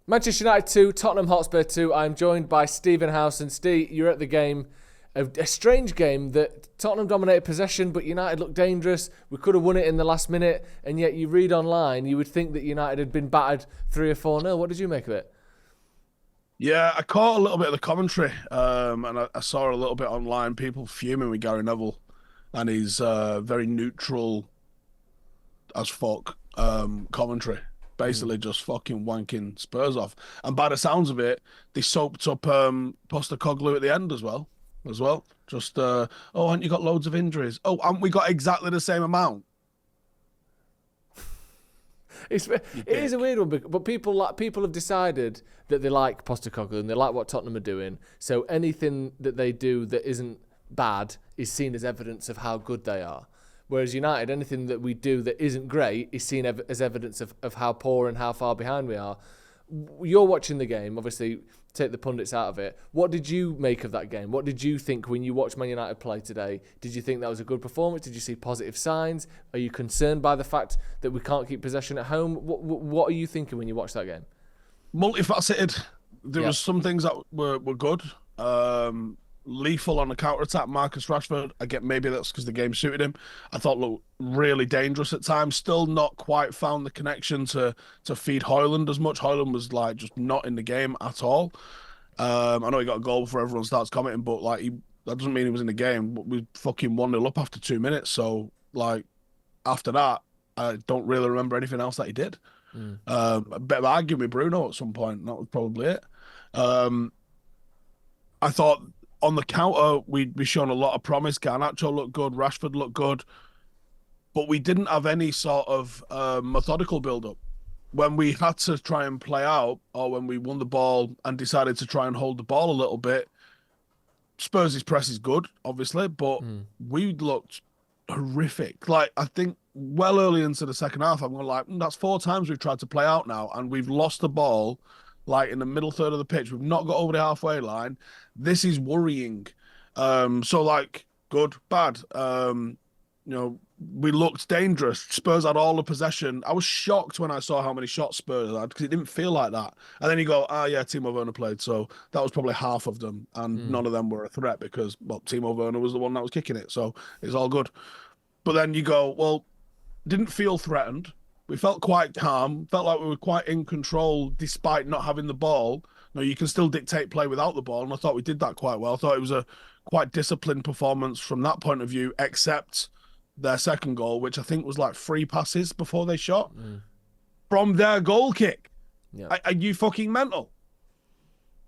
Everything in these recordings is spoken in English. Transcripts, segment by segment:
Manchester United 2, Tottenham Hotspur 2. I'm joined by Stephen Howson. Steve, you're at the game. A strange game that Tottenham dominated possession, but United looked dangerous. We could have won it in the last minute, and yet you read online, you would think that United had been battered 3 or 4-0. What did you make of it? Yeah, I caught a little bit of the commentary, and I saw a little bit online, people fuming with Gary Neville and his very neutral as fuck commentary. Basically just fucking wanking Spurs off. And by the sounds of it, they soaped up Postecoglou at the end as well. Just, haven't you got loads of injuries? Oh, haven't we got exactly the same amount? It is a weird one, but people have decided that they like Postecoglou and they like what Tottenham are doing. So anything that they do that isn't bad is seen as evidence of how good they are. Whereas United, anything that we do that isn't great is seen as evidence of how poor and how far behind we are. You're watching the game, obviously, take the pundits out of it. What did you make of that game? What did you think when you watched Man United play today? Did you think that was a good performance? Did you see positive signs? Are you concerned by the fact that we can't keep possession at home? What are you thinking when you watch that game? Multifaceted. There was some things that were good. Lethal on the counter-attack, Marcus Rashford. I get maybe that's because the game suited him. I thought looked really dangerous at times. Still not quite found the connection to feed Højlund as much. Højlund was like just not in the game at all. I know he got a goal before everyone starts commenting, but like that doesn't mean he was in the game. We fucking 1-0 up after 2 minutes. So like after that, I don't really remember anything else that he did. A bit of arguing with Bruno at some point. That was probably it. I thought on the counter, we shown a lot of promise. Garnacho looked good. Rashford looked good. But we didn't have any sort of methodical build-up. When we had to try and play out, or when we won the ball and decided to try and hold the ball a little bit, Spurs' press is good, obviously, but we looked horrific. Like, I think well early into the second half, I'm going like, that's 4 times we've tried to play out now, and we've lost the ball like in the middle third of the pitch. We've not got over the halfway line. This is worrying. So like good, bad. We looked dangerous. Spurs had all the possession. I was shocked when I saw how many shots Spurs had because it didn't feel like that. And then you go, Timo Werner played. So that was probably half of them. And none of them were a threat because, Timo Werner was the one that was kicking it. So it's all good. But then you go, well, didn't feel threatened. We felt quite calm, felt like we were quite in control despite not having the ball. No, you can still dictate play without the ball, and I thought we did that quite well. I thought it was a quite disciplined performance from that point of view, except their second goal, which I think was like 3 passes before they shot from their goal kick. Yeah. Are you fucking mental?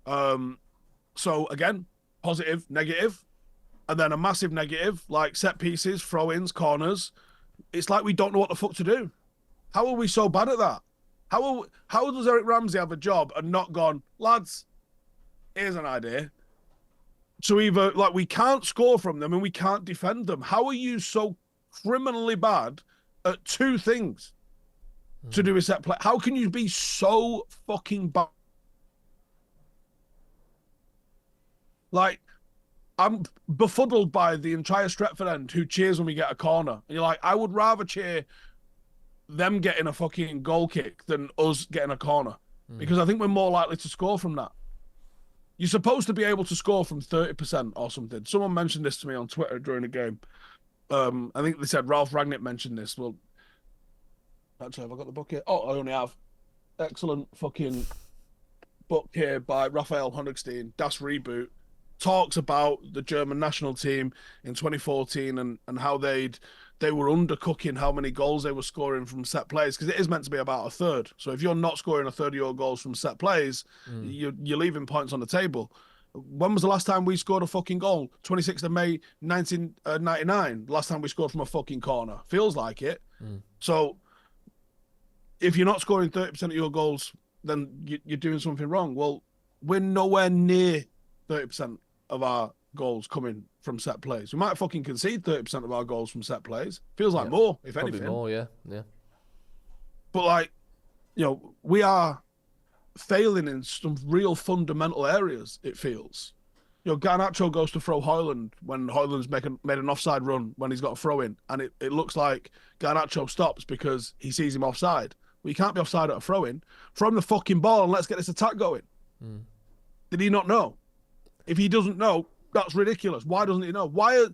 So again, positive, negative, and then a massive negative, like set pieces, throw-ins, corners. It's like we don't know what the fuck to do. How are we so bad at that? How does Eric Ramsey have a job and not gone, lads, here's an idea. So either, like, we can't score from them and we can't defend them. How are you so criminally bad at 2 things to do a set play? How can you be so fucking bad? Like, I'm befuddled by the entire Stretford end who cheers when we get a corner. And you're like, I would rather cheer them getting a fucking goal kick than us getting a corner because I think we're more likely to score from that. You're supposed to be able to score from 30% or something. Someone mentioned this to me on Twitter during the game. I think they said Ralph Rangnick mentioned this. Well, actually, have I got the book here? Oh, I only have. Excellent fucking book here by Raphael Honigstein, Das Reboot. Talks about the German national team in 2014 and how they were undercooking how many goals they were scoring from set plays because it is meant to be about a third. So if you're not scoring a third of your goals from set plays, you're leaving points on the table. When was the last time we scored a fucking goal? 26th of May, 1999. Last time we scored from a fucking corner. Feels like it. So if you're not scoring 30% of your goals, then you're doing something wrong. Well, we're nowhere near 30% of our goals coming from set plays. We might fucking concede 30% of our goals from set plays. Feels like more, if probably anything. More, yeah. But like, we are failing in some real fundamental areas, it feels. Garnacho goes to throw Højlund when Højlund's made an offside run when he's got a throw in, and it looks like Garnacho stops because he sees him offside. Well, you can't be offside at a throw-in. Throw him the fucking ball and let's get this attack going. Did he not know? If he doesn't know, that's ridiculous. Why doesn't he know? Why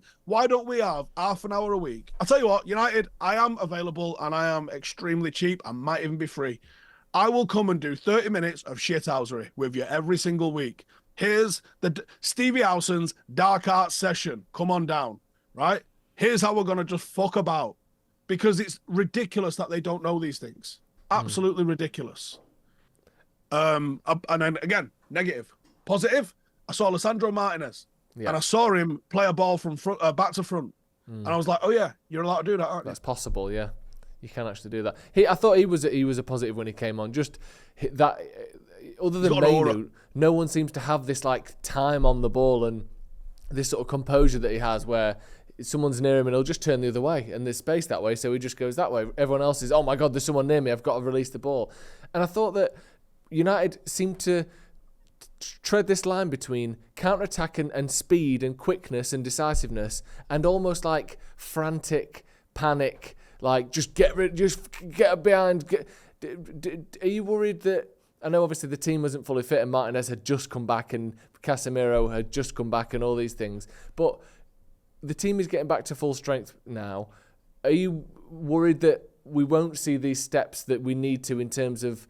don't we have half an hour a week? I'll tell you what, United, I am available and I am extremely cheap. I might even be free. I will come and do 30 minutes of shithousery with you every single week. Here's the Stevie Howson's dark art session. Come on down, right? Here's how we're going to just fuck about. Because it's ridiculous that they don't know these things. Absolutely ridiculous. And then again, negative. Positive, I saw Alessandro Martinez. Yeah. And I saw him play a ball from front, back to front. And I was like, oh yeah, you're allowed to do that, aren't you? That's possible, yeah. You can actually do that. I thought he was a positive when he came on. Just that, other than Mainu, no one seems to have this like time on the ball and this sort of composure that he has where someone's near him and he'll just turn the other way and there's space that way, so he just goes that way. Everyone else is, oh my God, there's someone near me, I've got to release the ball. And I thought that United seemed to tread this line between counter-attack and speed and quickness and decisiveness and almost like frantic panic, like just get behind. Are you worried that, I know obviously the team wasn't fully fit and Martinez had just come back and Casemiro had just come back and all these things, but the team is getting back to full strength now. Are you worried that we won't see these steps that we need to in terms of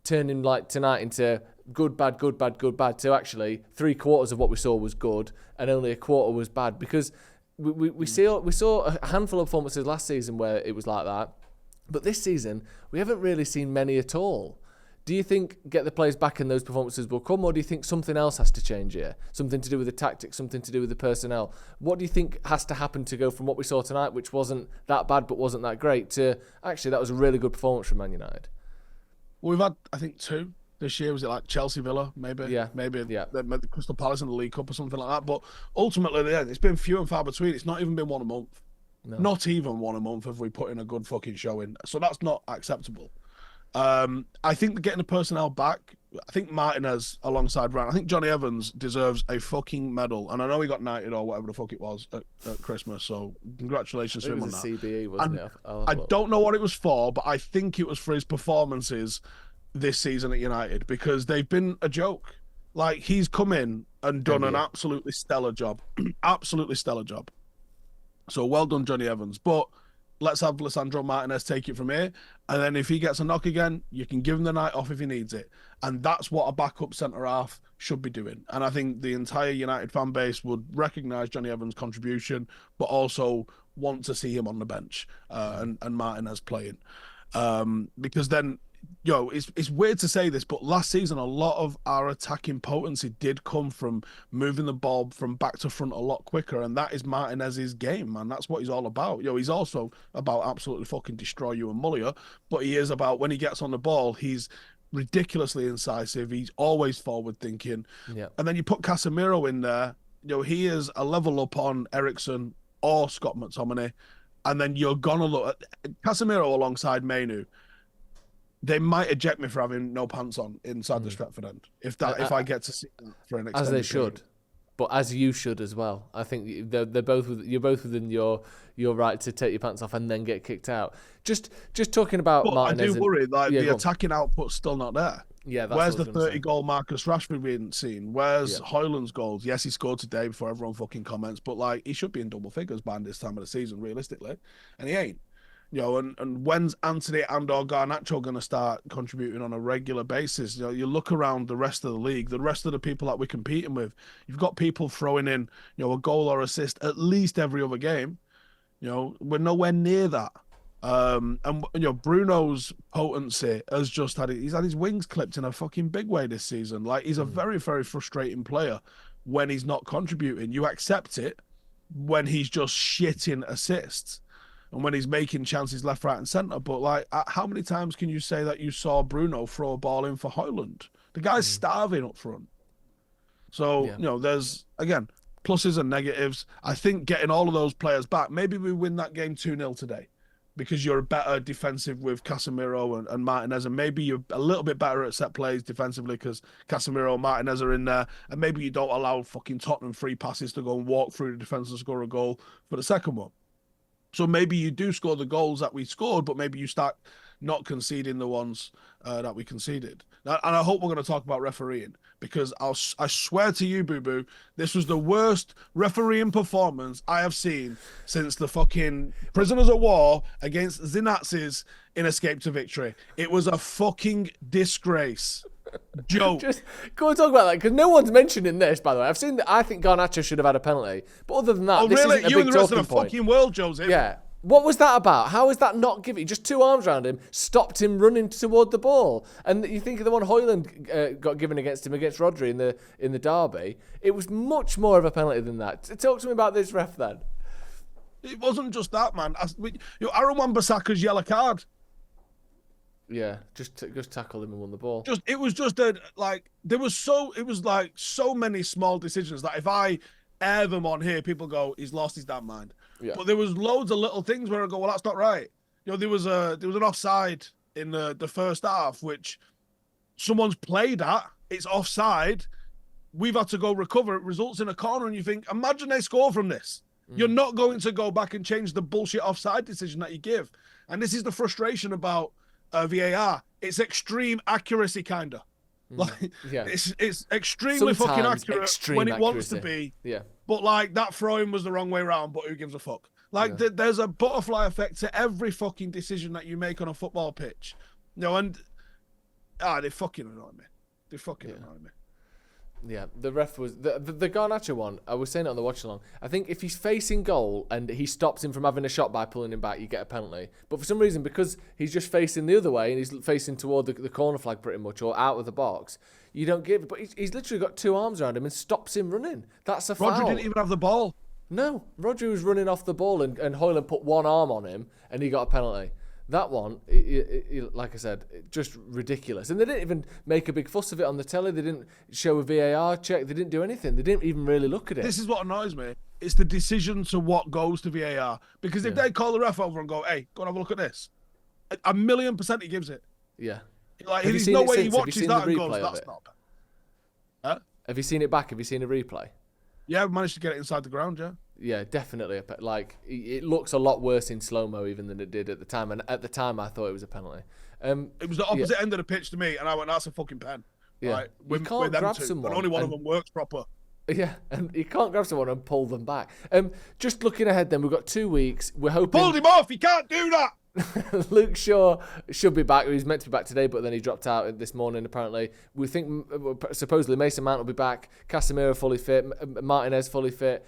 turning like tonight into good, bad, good, bad, good, bad, to actually 3/4 of what we saw was good and only a quarter was bad? Because we saw a handful of performances last season where it was like that, but this season we haven't really seen many at all. Do you think get the players back and those performances will come, or do you think something else has to change here? Something to do with the tactics, something to do with the personnel? What do you think has to happen to go from what we saw tonight, which wasn't that bad but wasn't that great, to actually that was a really good performance from Man United? Well, we've had, I think, 2 this year. Was it like Chelsea, Villa, maybe? Yeah. Maybe the Crystal Palace in the League Cup or something like that. But ultimately, yeah, it's been few and far between. It's not even been one a month. No. Not even one a month have we put in a good fucking show in. So that's not acceptable. I think getting the personnel back, I think Martinez alongside Ryan, I think Johnny Evans deserves a fucking medal. And I know he got knighted or whatever the fuck it was at Christmas. So congratulations to him on that. It was a CBE, wasn't it? I don't know what it was for, but I think it was for his performances this season at United, because they've been a joke. Like, he's come in and done an absolutely stellar job. Absolutely stellar job. So well done, Johnny Evans. But let's have Alessandro Martinez take it from here. And then if he gets a knock again, you can give him the night off if he needs it. And that's what a backup centre-half should be doing. And I think the entire United fan base would recognise Johnny Evans' contribution, but also want to see him on the bench and Martinez playing. Because then, it's weird to say this, but last season, a lot of our attacking potency did come from moving the ball from back to front a lot quicker. And that is Martinez's game, man. That's what he's all about. He's also about absolutely fucking destroy you and Muller, but he is about, when he gets on the ball, he's ridiculously incisive. He's always forward thinking. Yeah. And then you put Casemiro in there, he is a level up on Eriksen or Scott McTominay. And then you're going to look at Casemiro alongside Mainu. They might eject me for having no pants on inside the Stretford end if I get to see that for an extended as they should, period. But as you should as well. I think you're both within your right to take your pants off and then get kicked out. Just talking about Martinez. I do worry the attacking output's still not there. Yeah, that's where's the 30-goal Marcus Rashford we hadn't seen? Where's Højlund's goals? Yes, he scored today before everyone fucking comments, but he should be in double figures by this time of the season, realistically, and he ain't. And when's Anthony and/or Garnacho going to start contributing on a regular basis? You look around the rest of the league, the rest of the people that we're competing with, you've got people throwing in, a goal or assist at least every other game. We're nowhere near that. And Bruno's potency has just he's had his wings clipped in a fucking big way this season. He's a very, very frustrating player when he's not contributing. You accept it when he's just shitting assists. And when he's making chances left, right, and centre. But, how many times can you say that you saw Bruno throw a ball in for Højlund? The guy's starving up front. So, there's, again, pluses and negatives. I think getting all of those players back, maybe we win that game 2-0 today because you're better defensive with Casemiro and Martinez, and maybe you're a little bit better at set plays defensively because Casemiro and Martinez are in there, and maybe you don't allow fucking Tottenham free passes to go and walk through the defence and score a goal for the second one. So maybe you do score the goals that we scored, but maybe you start not conceding the ones that we conceded. And I hope we're going to talk about refereeing, because I swear to you, Boo Boo, this was the worst refereeing performance I have seen since the fucking prisoners of war against the Nazis in Escape to Victory. It was a fucking disgrace. Joke. Just go and talk about that, because no one's mentioning this, by the way. I think Garnacho should have had a penalty, but other than that, this really? isn't a You big and the rest of talking the point. fucking world, Joseph. Yeah. What was that about? How is that not giving? Just two arms around him, stopped him running toward the ball. And you think of the one Højlund got given against him against Rodri in the derby. It was much more of a penalty than that. Talk to me about this ref then. It wasn't just that, man. Aaron Wan-Bissaka's yellow card. Yeah, just tackled him and won the ball. It was so many small decisions that if I air them on here, people go, he's lost his damn mind. Yeah. But there was loads of little things where I go, well, that's not right. There was an offside in the first half, which someone's played at. It's offside. We've had to go recover. It results in a corner, and you think, imagine they score from this. You're not going to go back and change the bullshit offside decision that you give. And this is the frustration about VAR. It's extreme accuracy, kind of. Like, yeah. It's extremely fucking accurate when it wants to be. Yeah. But like that throwing was the wrong way around, but who gives a fuck? Like there's a butterfly effect to every fucking decision that you make on a football pitch. And they fucking annoy me. They fucking annoy me. Yeah, the ref was the Garnacho one. I was saying it on the watch along. I think if he's facing goal and he stops him from having a shot by pulling him back, you get a penalty. But for some reason, because he's just facing the other way and he's facing toward the corner flag pretty much, or out of the box, you don't give it. But he's literally got two arms around him and stops him running. That's a foul. Rodri didn't even have the ball. No, Rodri was running off the ball and Højlund put one arm on him and he got a penalty. That one, like I said, just ridiculous. And they didn't even make a big fuss of it on the telly. They didn't show a VAR check. They didn't do anything. They didn't even really look at it. This is what annoys me. It's the decision to what goes to VAR. Because if they call the ref over and go, hey, go and have a look at this, 1,000,000% he gives it. Yeah. Like, there's no way he watches that and goes, that's not bad. Huh? Have you seen it back? Have you seen a replay? Yeah, we managed to get it inside the ground, yeah. Yeah, definitely. Like, it looks a lot worse in slow-mo even than it did at the time. And at the time, I thought it was a penalty. It was the opposite end of the pitch to me, and I went, that's a fucking pen. Yeah. Right? You can't grab someone. And only one of them works proper. Yeah, and you can't grab someone and pull them back. Just looking ahead then, we've got 2 weeks. We're hoping... Pulled him off! He can't do that! Luke Shaw should be back. He was meant to be back today, but then he dropped out this morning, apparently. We think, supposedly, Mason Mount will be back. Casemiro fully fit. Martinez fully fit.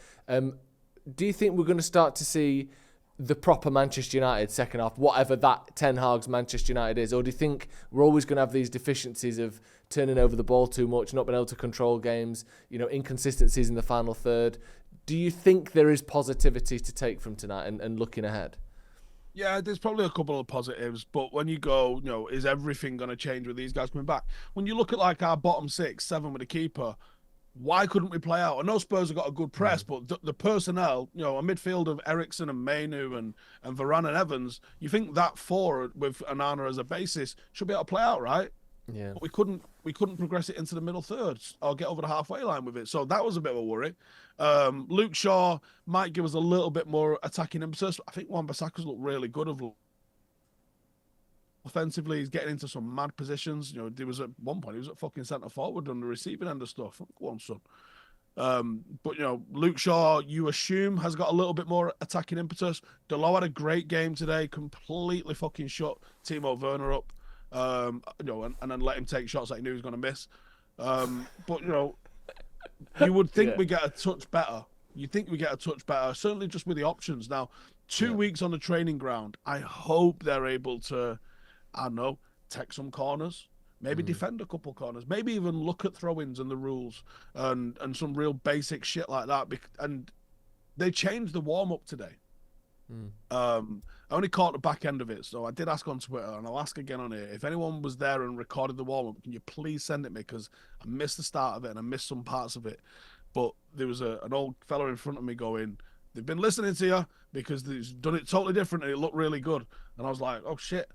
Do you think we're going to start to see the proper Manchester United second half, whatever that Ten Hag's Manchester United is? Or do you think we're always going to have these deficiencies of turning over the ball too much, not being able to control games, inconsistencies in the final third? Do you think there is positivity to take from tonight and looking ahead? Yeah, there's probably a couple of positives, but when you go, is everything going to change with these guys coming back? When you look at like our bottom 6, 7 with a keeper, why couldn't we play out? I know Spurs have got a good press, but the personnel, a midfield of Eriksen and Mainu and Varane and Evans, you think that 4 with Onana as a basis should be able to play out, right? Yeah. But we couldn't progress it into the middle thirds or get over the halfway line with it. So that was a bit of a worry. Luke Shaw might give us a little bit more attacking impetus. I think Wan-Bissaka's looked really good offensively. He's getting into some mad positions. There was at one point he was at fucking centre forward on the receiving end of stuff. Go on, son. But Luke Shaw, you assume, has got a little bit more attacking impetus. Delot had a great game today, completely fucking shut Timo Werner up. And then let him take shots that he knew he was going to miss. But you would think we get a touch better. You think we get a touch better, certainly just with the options. Now, 2 weeks on the training ground, I hope they're able to, I don't know, take some corners, maybe defend a couple corners, maybe even look at throw-ins and the rules and some real basic shit like that. And they changed the warm-up today. I only caught the back end of it, so I did ask on Twitter, and I'll ask again on here. If anyone was there and recorded the warm-up, can you please send it me? Because I missed the start of it and I missed some parts of it. But there was an old fella in front of me going, they've been listening to you because they've done it totally different and it looked really good. And I was like, oh shit.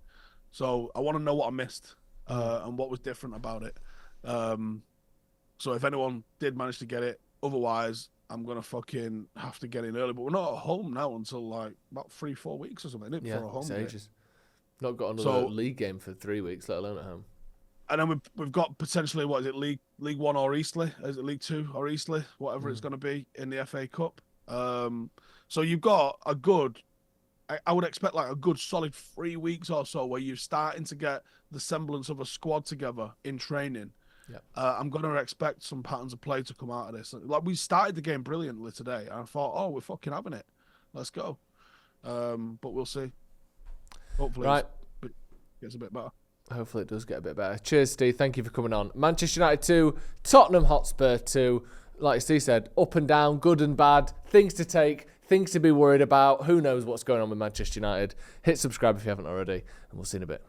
So I want to know what I missed and what was different about it. So if anyone did manage to get it, otherwise I'm going to fucking have to get in early. But we're not at home now until like about 3-4 weeks or something, isn't it? Yeah, for a home it's game. ages. Not got another So league game for 3 weeks, let alone at home. And then we've got potentially, what is it, League One or Eastleigh? Is it League Two or Eastleigh? Whatever it's going to be in the FA Cup. So you've got a good, I would expect like a good solid 3 weeks or so where you're starting to get the semblance of a squad together in training. Yeah. I'm going to expect some patterns of play to come out of this. Like, we started the game brilliantly today, and I thought, oh, we're fucking having it. Let's go. But we'll see. Hopefully it gets a bit better. Hopefully it does get a bit better. Cheers, Steve. Thank you for coming on. Manchester United 2, Tottenham Hotspur 2. Like Steve said, up and down, good and bad, things to take, things to be worried about. Who knows what's going on with Manchester United? Hit subscribe if you haven't already, and we'll see you in a bit.